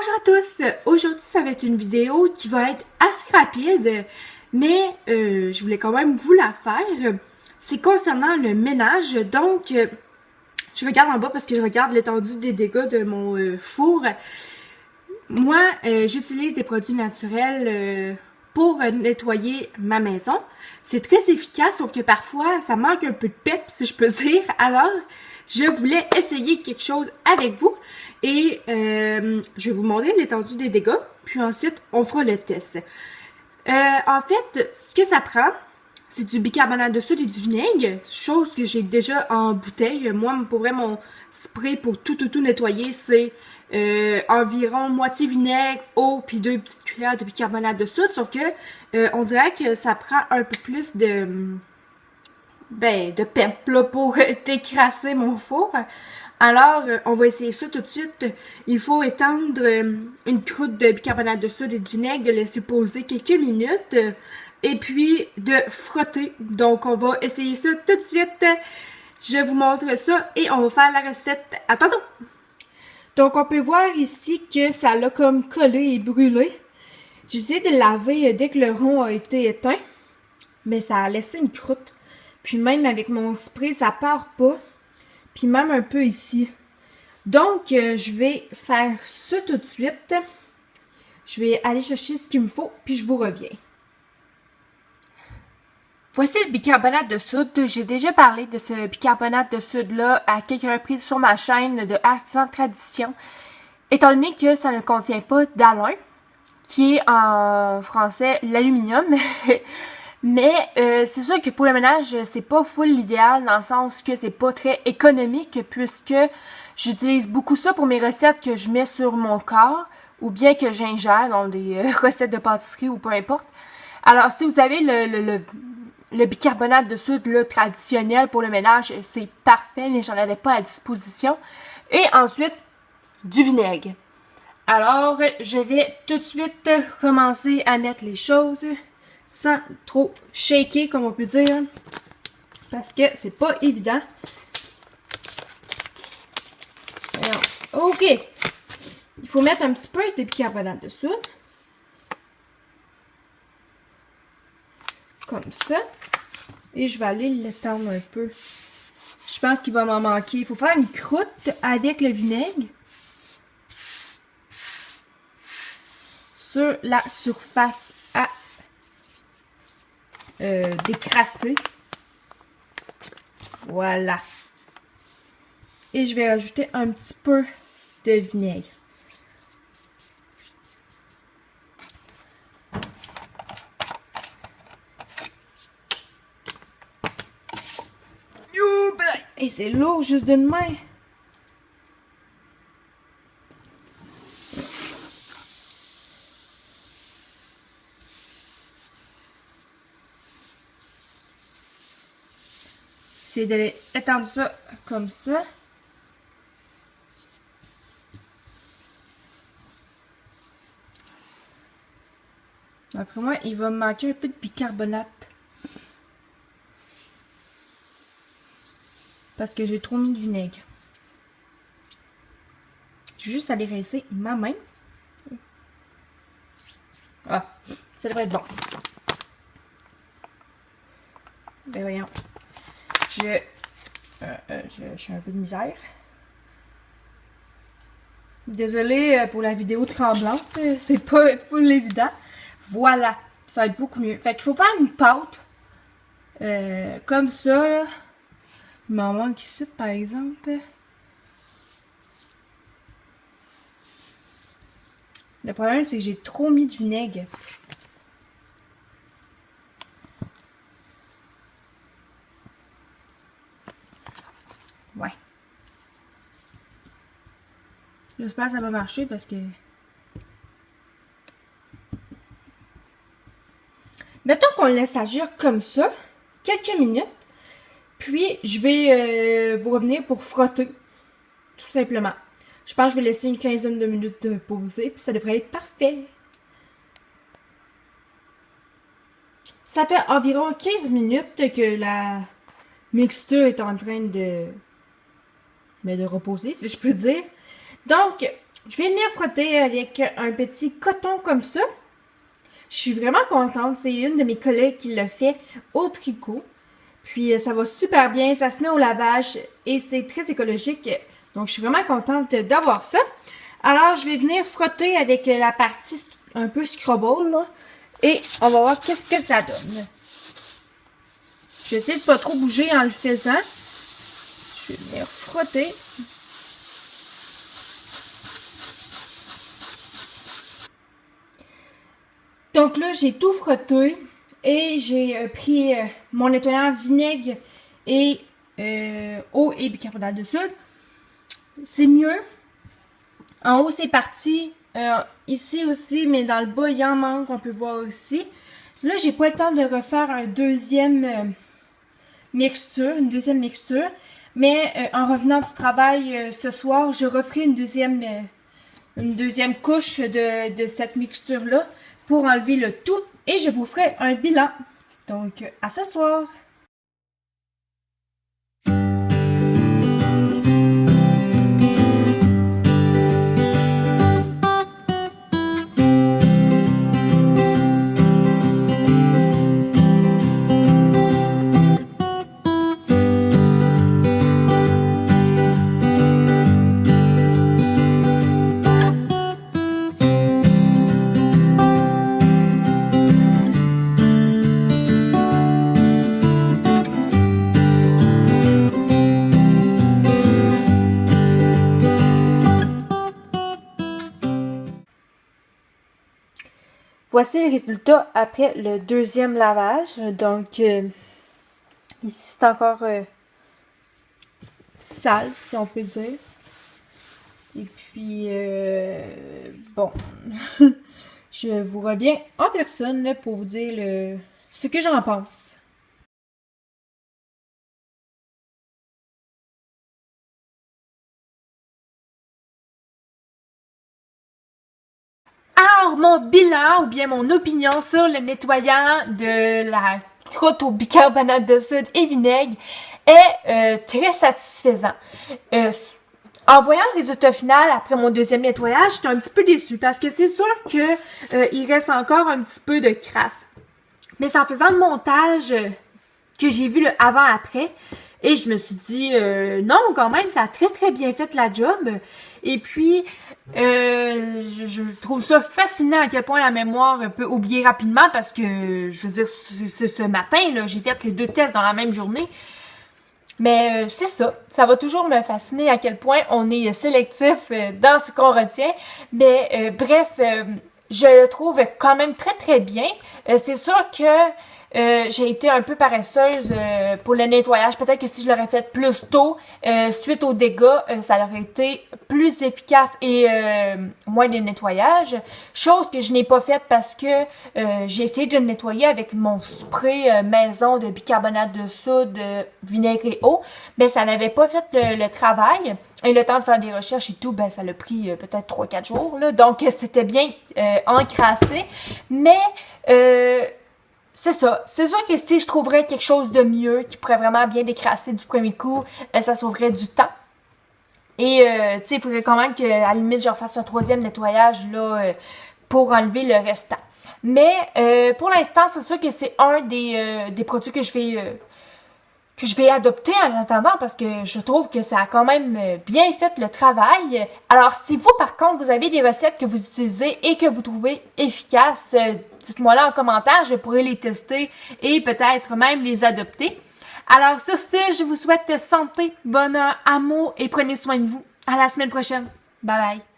Bonjour à tous! Aujourd'hui, ça va être une vidéo qui va être assez rapide, mais je voulais quand même vous la faire. C'est concernant le ménage, donc je regarde en bas parce que je regarde l'étendue des dégâts de mon four. Moi, j'utilise des produits naturels pour nettoyer ma maison. C'est très efficace, sauf que parfois, ça manque un peu de pep, si je peux dire. Alors, je voulais essayer quelque chose avec vous et je vais vous montrer l'étendue des dégâts, puis ensuite, on fera le test. En fait, ce que ça prend, c'est du bicarbonate de soude et du vinaigre, chose que j'ai déjà en bouteille. Moi, pour vrai, mon spray pour tout nettoyer, c'est environ moitié vinaigre, eau, puis 2 petites cuillères de bicarbonate de soude, sauf que on dirait que ça prend un peu plus de pep là, pour décrasser mon four. Alors, on va essayer ça tout de suite. Il faut étendre une croûte de bicarbonate de soude et de vinaigre, de laisser poser quelques minutes, et puis de frotter. Donc, on va essayer ça tout de suite. Je vous montre ça et on va faire la recette. À tantôt! Donc, on peut voir ici que ça l'a comme collé et brûlé. J'essaie de le laver dès que le rond a été éteint, mais ça a laissé une croûte. Puis même avec mon spray, ça part pas. Puis même un peu ici. Donc, je vais faire ça tout de suite. Je vais aller chercher ce qu'il me faut, puis je vous reviens. Voici le bicarbonate de soude. J'ai déjà parlé de ce bicarbonate de soude-là à quelques reprises sur ma chaîne de Artisan Tradition. Étant donné que ça ne contient pas d'alun, qui est en français l'aluminium. Mais c'est sûr que pour le ménage, c'est pas full l'idéal dans le sens que c'est pas très économique puisque j'utilise beaucoup ça pour mes recettes que je mets sur mon corps ou bien que j'ingère dans des recettes de pâtisserie ou peu importe. Alors si vous avez le bicarbonate de soude là, traditionnel pour le ménage, c'est parfait, mais j'en avais pas à disposition. Et ensuite, du vinaigre. Alors, je vais tout de suite commencer à mettre les choses sans trop shaker, comme on peut dire, parce que c'est pas évident. Alors, ok. Il faut mettre un petit peu de bicarbonate de soude. Comme ça. Et je vais aller l'étendre un peu. Je pense qu'il va m'en manquer. Il faut faire une croûte avec le vinaigre sur la surface à décrasser. Voilà. Et je vais rajouter un petit peu de vinaigre. Et c'est lourd juste d'une main. C'est d'aller étendre ça comme ça. Après moi, il va me manquer un peu de bicarbonate. Parce que j'ai trop mis de vinaigre. Je vais juste aller rincer ma main. Ah, ça devrait être bon. Ben voyons. J'ai un peu de misère. Désolée pour la vidéo tremblante. C'est pas full évident. Voilà. Ça va être beaucoup mieux. Fait qu'il faut faire une pâte. Comme ça, là. Il m'en manque ici, par exemple. Le problème, c'est que j'ai trop mis de vinaigre. Ouais. J'espère que ça va marcher parce que... Mettons qu'on le laisse agir comme ça, quelques minutes. Puis, je vais vous revenir pour frotter. Tout simplement. Je pense que je vais laisser une quinzaine de minutes de poser, puis ça devrait être parfait. Ça fait environ 15 minutes que la mixture est en train de reposer, si je peux dire. Donc, Je vais venir frotter avec un petit coton comme ça. Je suis vraiment contente. C'est une de mes collègues qui l'a fait au tricot. Puis ça va super bien. Ça se met au lavage et c'est très écologique. Donc je suis vraiment contente d'avoir ça. Alors je vais venir frotter avec la partie un peu scrubble là. Et on va voir qu'est-ce que ça donne. Je vais essayer de pas trop bouger en le faisant. Je vais venir frotter. Donc là, j'ai tout frotté et j'ai pris mon nettoyant vinaigre et eau et bicarbonate de soude. C'est mieux. En haut, c'est parti. Ici aussi, mais dans le bas, il y en manque, on peut voir aussi. Là, j'ai pas le temps de refaire une deuxième mixture. Mais en revenant du travail ce soir, je referai une deuxième couche de cette mixture-là pour enlever le tout. Et je vous ferai un bilan. Donc, à ce soir! Voici le résultat après le deuxième lavage. Donc, ici, c'est encore sale, si on peut dire. Et puis, bon, je vous reviens en personne là, pour vous dire ce que j'en pense. Alors, mon bilan ou bien mon opinion sur le nettoyant de la croûte au bicarbonate de soude et vinaigre est très satisfaisant. En voyant le résultat final après mon deuxième nettoyage, j'étais un petit peu déçue parce que c'est sûr que il reste encore un petit peu de crasse. Mais c'est en faisant le montage que j'ai vu le avant-après et je me suis dit non, quand même, ça a très très bien fait la job. Et puis je trouve ça fascinant à quel point la mémoire peut oublier rapidement parce que, je veux dire, c'est ce matin, là, j'ai fait les 2 tests dans la même journée. Mais c'est ça, ça va toujours me fasciner à quel point on est sélectif dans ce qu'on retient. Mais bref, je le trouve quand même très très bien. C'est sûr que j'ai été un peu paresseuse pour le nettoyage. Peut-être que si je l'aurais fait plus tôt, suite aux dégâts, ça aurait été plus efficace et moins de nettoyage. Chose que je n'ai pas faite parce que j'ai essayé de le nettoyer avec mon spray maison de bicarbonate de soude, vinaigre et eau. Mais ça n'avait pas fait le travail. Et le temps de faire des recherches et tout, ben ça l'a pris peut-être 3-4 jours. Là. Donc, c'était bien encrassé. Mais c'est ça. C'est sûr que si je trouverais quelque chose de mieux qui pourrait vraiment bien décrasser du premier coup, ça sauverait du temps. Et tu sais, il faudrait quand même qu'à la limite, je refasse un 3e nettoyage là pour enlever le restant. Mais pour l'instant, c'est sûr que c'est un des produits que je vais adopter en attendant parce que je trouve que ça a quand même bien fait le travail. Alors, si vous, par contre, vous avez des recettes que vous utilisez et que vous trouvez efficaces, dites-moi là en commentaire, je pourrais les tester et peut-être même les adopter. Alors, sur ce, je vous souhaite santé, bonheur, amour et prenez soin de vous. À la semaine prochaine. Bye bye.